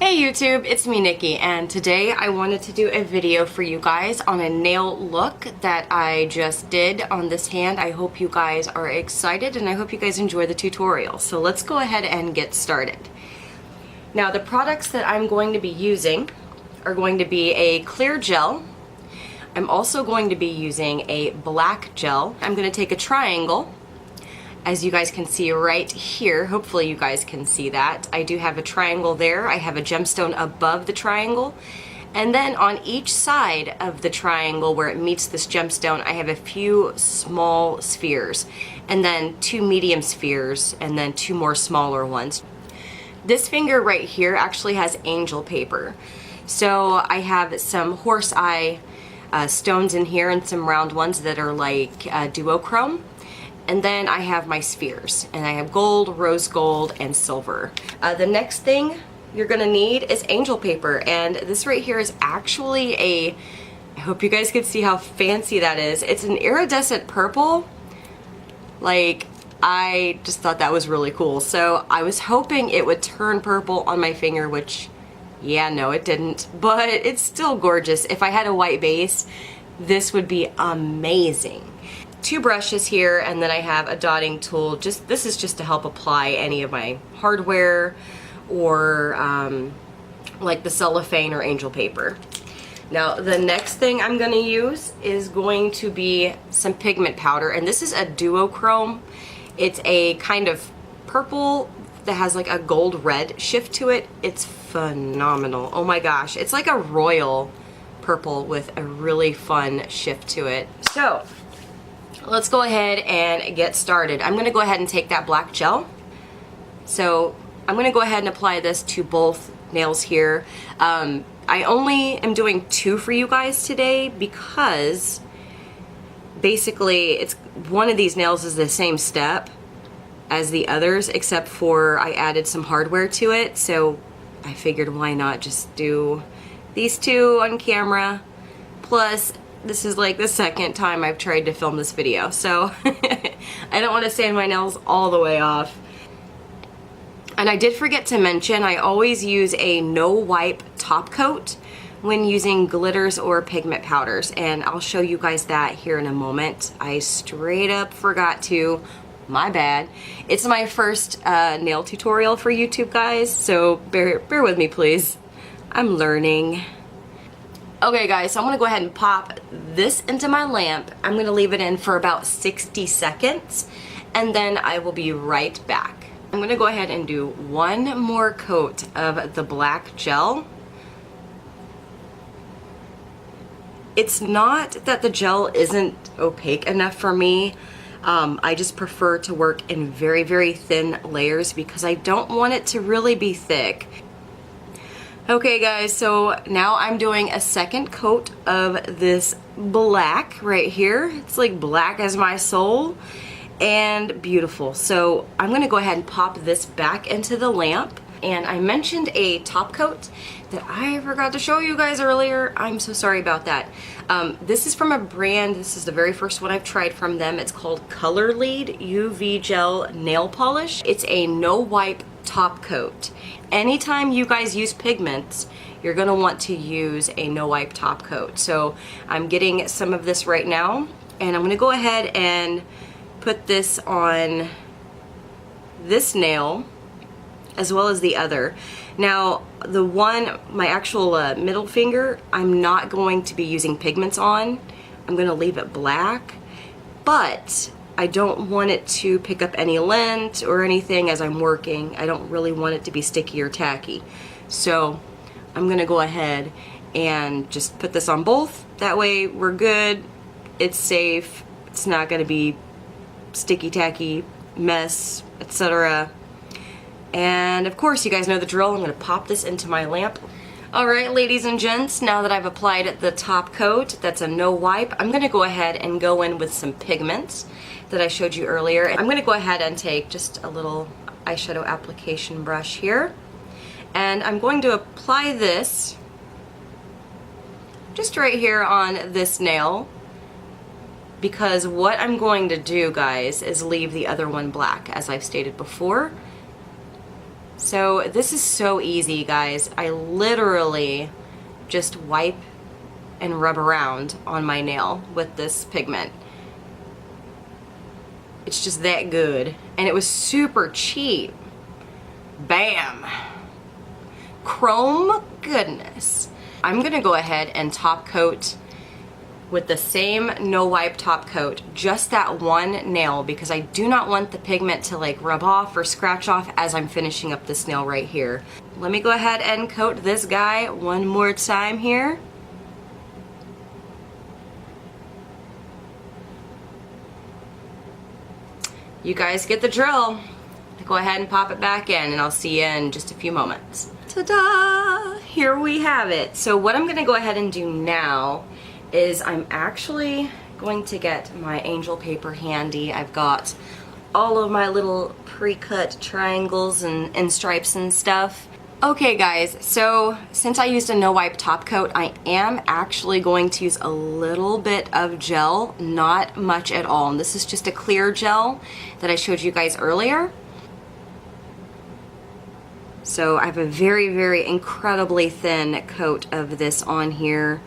Hey YouTube, it's me Nikki, and today I wanted to do a video for you guys on a nail look that I just did on this hand. I hope you guys are excited and I hope you guys enjoy the tutorial. So let's go ahead and get started. Now the products that I'm going to be using are going to be a clear gel. I'm also going to be using a black gel. I'm going to take a triangle. As you guys can see right here, hopefully you guys can see that. I do have a triangle there. I have a gemstone above the triangle. And then on each side of the triangle where it meets this gemstone, I have a few small spheres. And then two medium spheres, and then two more smaller ones. This finger right here actually has angel paper. So I have some horse eye stones in here and some round ones that are like duochrome. And then I have my spheres, and I have gold, rose gold, and silver. The next thing you're gonna need is angel paper, and this right here is actually I hope you guys can see how fancy that is. It's an iridescent purple. Like, I just thought that was really cool. So I was hoping it would turn purple on my finger, which, yeah, no, it didn't. But it's still gorgeous. If I had a white base, this would be amazing. Two brushes here, and then I have a dotting tool. This is just to help apply any of my hardware or like the cellophane or angel paper. Now the next thing I'm going to use is going to be some pigment powder, and this is a duochrome. It's a kind of purple that has like a gold red shift to it. It's phenomenal. Oh my gosh, it's like a royal purple with a really fun shift to it. So let's go ahead and get started. I'm going to go ahead and take that black gel. So I'm going to go ahead and apply this to both nails here. I only am doing two for you guys today because basically it's one of these nails is the same step as the others, except for I added some hardware to it. So I figured why not just do these two on camera. Plus, this is like the second time I've tried to film this video, so I don't want to sand my nails all the way off. And I did forget to mention, I always use a no wipe top coat when using glitters or pigment powders, and I'll show you guys that here in a moment. I straight up forgot to. My bad. It's my first nail tutorial for YouTube, guys, so bear with me, please. I'm learning. Okay guys, so I'm going to go ahead and pop this into my lamp. I'm going to leave it in for about 60 seconds and then I will be right back. I'm going to go ahead and do one more coat of the black gel. It's not that the gel isn't opaque enough for me. I just prefer to work in very, very thin layers because I don't want it to really be thick. Okay guys, so now I'm doing a second coat of this black right here. It's like black as my soul and beautiful. So I'm going to go ahead and pop this back into the lamp. And I mentioned a top coat that I forgot to show you guys earlier. I'm so sorry about that. This is from a brand, this is the very first one I've tried from them. It's called Color Lead UV Gel Nail Polish. It's a no wipe top coat. Anytime you guys use pigments, you're going to want to use a no wipe top coat. So I'm getting some of this right now, and I'm going to go ahead and put this on this nail as well as the other. Now the one, my actual middle finger, I'm not going to be using pigments on. I'm going to leave it black, but I don't want it to pick up any lint or anything as I'm working. I don't really want it to be sticky or tacky. So I'm gonna go ahead and just put this on both. That way we're good, it's safe, it's not gonna be sticky, tacky, mess, etc. And of course, you guys know the drill. I'm gonna pop this into my lamp. Alright ladies and gents, now that I've applied the top coat, that's a no wipe, I'm gonna go ahead and go in with some pigments that I showed you earlier. I'm going to go ahead and take just a little eyeshadow application brush here, and I'm going to apply this just right here on this nail, because what I'm going to do, guys, is leave the other one black, as I've stated before. So this is so easy, guys. I literally just wipe and rub around on my nail with this pigment. It's just that good. And it was super cheap. Bam! Chrome goodness. I'm gonna go ahead and top coat with the same no wipe top coat, just that one nail, because I do not want the pigment to like rub off or scratch off as I'm finishing up this nail right here. Let me go ahead and coat this guy one more time here. You guys get the drill. Go ahead and pop it back in and I'll see you in just a few moments. Ta-da! Here we have it. So what I'm gonna go ahead and do now is I'm actually going to get my angel paper handy. I've got all of my little pre-cut triangles and stripes and stuff. Okay guys, so since I used a no wipe top coat, I am actually going to use a little bit of gel, not much at all. And this is just a clear gel that I showed you guys earlier. So I have a very, very incredibly thin coat of this on here.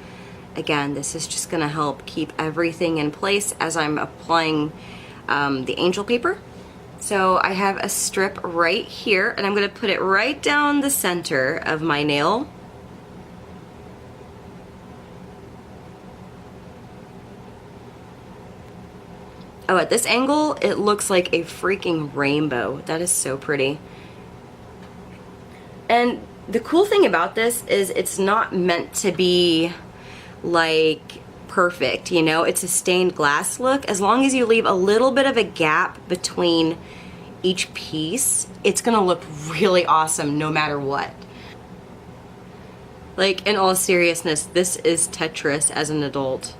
Again, this is just gonna help keep everything in place as I'm applying the angel paper. So I have a strip right here and I'm gonna put it right down the center of my nail. Oh, at this angle, it looks like a freaking rainbow. That is so pretty. And the cool thing about this is it's not meant to be like perfect, you know, it's a stained glass look. As long as you leave a little bit of a gap between each piece, it's gonna look really awesome no matter what. Like, in all seriousness, this is Tetris as an adult.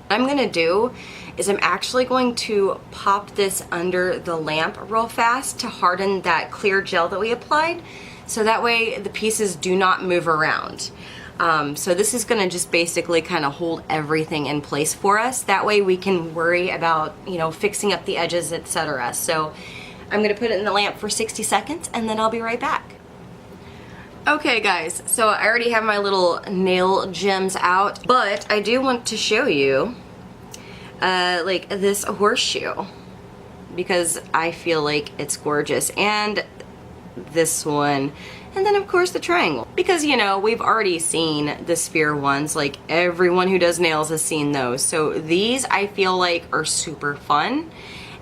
What I'm gonna do is I'm actually going to pop this under the lamp real fast to harden that clear gel that we applied, so that way the pieces do not move around. So this is gonna just basically kind of hold everything in place for us. That way we can worry about, you know, fixing up the edges, etc. So I'm gonna put it in the lamp for 60 seconds and then I'll be right back. Okay guys, so I already have my little nail gems out, but I do want to show you like this horseshoe because I feel like it's gorgeous, and this one, and then of course the triangle, because you know we've already seen the sphere ones, like everyone who does nails has seen those. So these I feel like are super fun,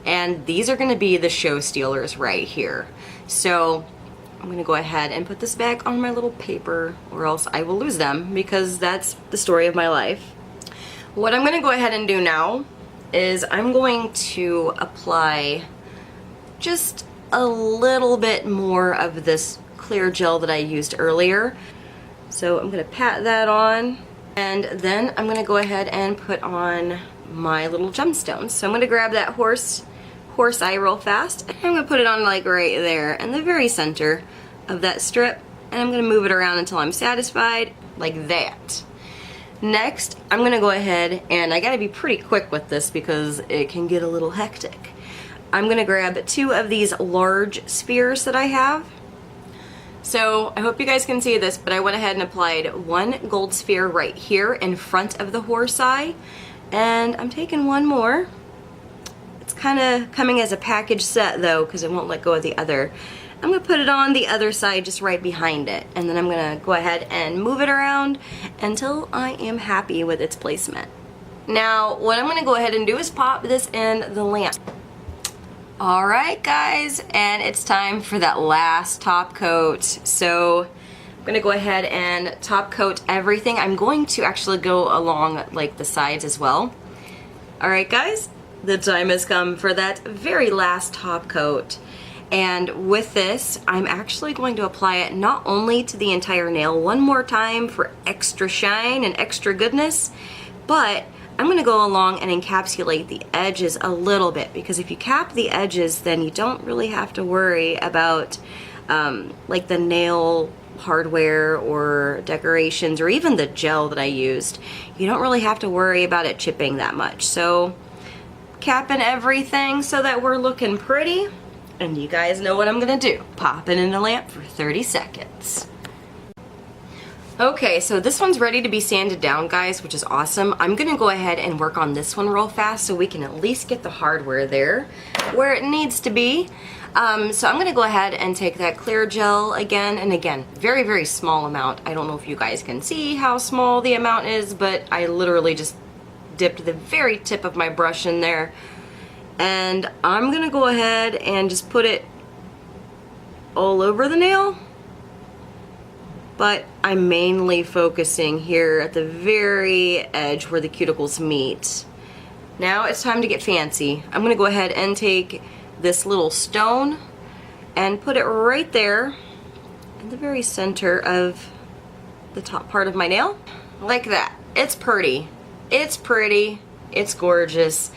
and these are going to be the show stealers right here. So I'm gonna go ahead and put this back on my little paper or else I will lose them, because that's the story of my life. What I'm gonna go ahead and do now is I'm going to apply just a little bit more of this clear gel that I used earlier. So I'm gonna pat that on, and then I'm gonna go ahead and put on my little gemstones. So I'm gonna grab that horse eye real fast. I'm gonna put it on like right there in the very center of that strip, and I'm gonna move it around until I'm satisfied, like that. Next, I'm gonna go ahead, and I gotta be pretty quick with this because it can get a little hectic. I'm gonna grab 2 of these large spheres that I have. So I hope you guys can see this, but I went ahead and applied 1 gold sphere right here in front of the horse eye, and I'm taking 1 more. It's kind of coming as a package set though, because it won't let go of the other. I'm gonna put it on the other side just right behind it, and then I'm gonna go ahead and move it around until I am happy with its placement. Now what I'm gonna go ahead and do is pop this in the lamp. Alright guys, and it's time for that last top coat. So I'm gonna go ahead and top coat everything. I'm going to actually go along like the sides as well. Alright guys, the time has come for that very last top coat. And with this, I'm actually going to apply it not only to the entire nail one more time for extra shine and extra goodness, but I'm going to go along and encapsulate the edges a little bit, because if you cap the edges, then you don't really have to worry about like the nail hardware or decorations or even the gel that I used, you don't really have to worry about it chipping that much. So capping everything so that we're looking pretty, and you guys know what I'm gonna do. Pop it in the lamp for 30 seconds. Okay, so this one's ready to be sanded down, guys, which is awesome. I'm gonna go ahead and work on this one real fast so we can at least get the hardware there where it needs to be. So I'm gonna go ahead and take that clear gel again, and again, very, very small amount. I don't know if you guys can see how small the amount is, but I literally just dipped the very tip of my brush in there. And I'm gonna go ahead and just put it all over the nail. But I'm mainly focusing here at the very edge where the cuticles meet. Now it's time to get fancy. I'm gonna go ahead and take this little stone and put it right there in the very center of the top part of my nail. Like that. It's pretty. It's pretty. It's gorgeous.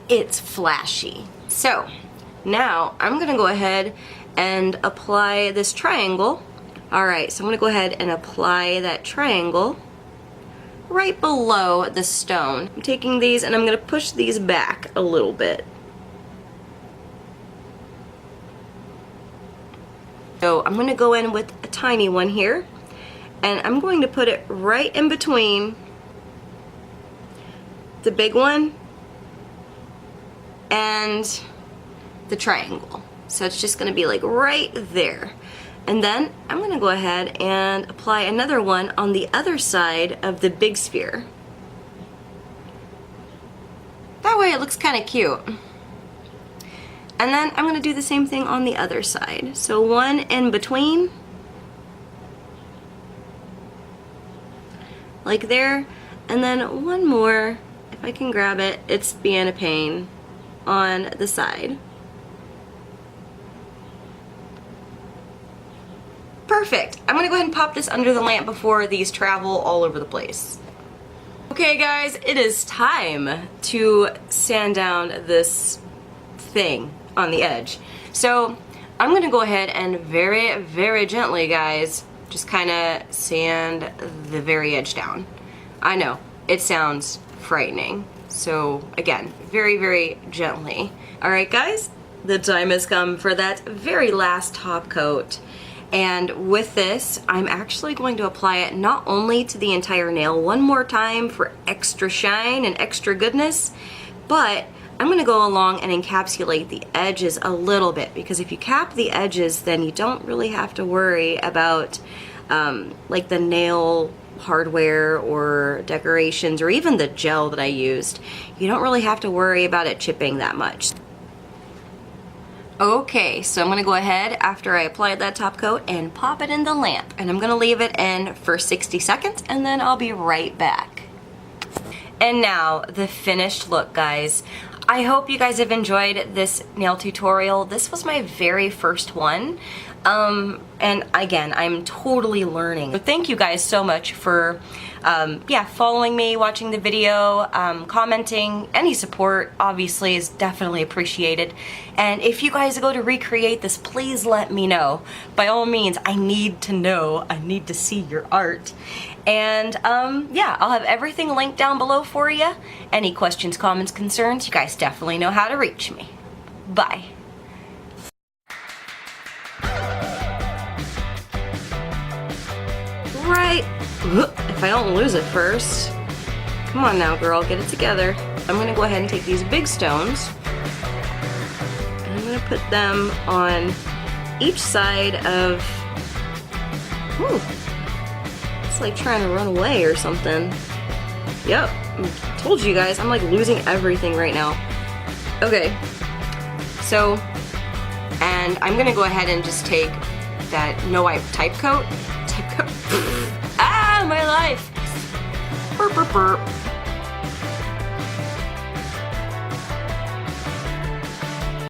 It's flashy. So now I'm gonna go ahead and apply this triangle. Alright, so I'm going to go ahead and apply that triangle right below the stone. I'm taking these and I'm going to push these back a little bit. So I'm going to go in with a tiny one here, and I'm going to put it right in between the big one and the triangle. So it's just going to be like right there. And then I'm going to go ahead and apply another one on the other side of the big sphere. That way it looks kind of cute. And then I'm going to do the same thing on the other side. So one in between, like there, and then one more, if I can grab it, it's being a pain, on the side. Perfect. I'm gonna go ahead and pop this under the lamp before these travel all over the place. Okay guys, it is time to sand down this thing on the edge. So I'm gonna go ahead and very, very gently, guys, just kind of sand the very edge down. I know, it sounds frightening. So again, very, very gently. Alright guys, the time has come for that very last top coat. And with this, I'm actually going to apply it not only to the entire nail one more time for extra shine and extra goodness, but I'm going to go along and encapsulate the edges a little bit, because if you cap the edges, then you don't really have to worry about like the nail hardware or decorations or even the gel that I used. You don't really have to worry about it chipping that much. Okay, so I'm gonna go ahead after I applied that top coat and pop it in the lamp, and I'm gonna leave it in for 60 seconds and then I'll be right back. And now the finished look, guys. I hope you guys have enjoyed this nail tutorial. This was my very first one. And again, I'm totally learning. So thank you guys so much for following me, watching the video, commenting. Any support obviously is definitely appreciated. And if you guys go to recreate this, please let me know. By all means, I need to know. I need to see your art. And yeah, I'll have everything linked down below for you. Any questions, comments, concerns, you guys definitely know how to reach me. Bye. Right, if I don't lose it first. Come on now, girl, get it together. I'm gonna go ahead and take these big stones and I'm gonna put them on each side of, ooh, it's like trying to run away or something. Yep, I told you guys, I'm like losing everything right now. Okay, so, and I'm gonna go ahead and just take that No Wipe type coat. Ah, my life! Burp, burp, burp.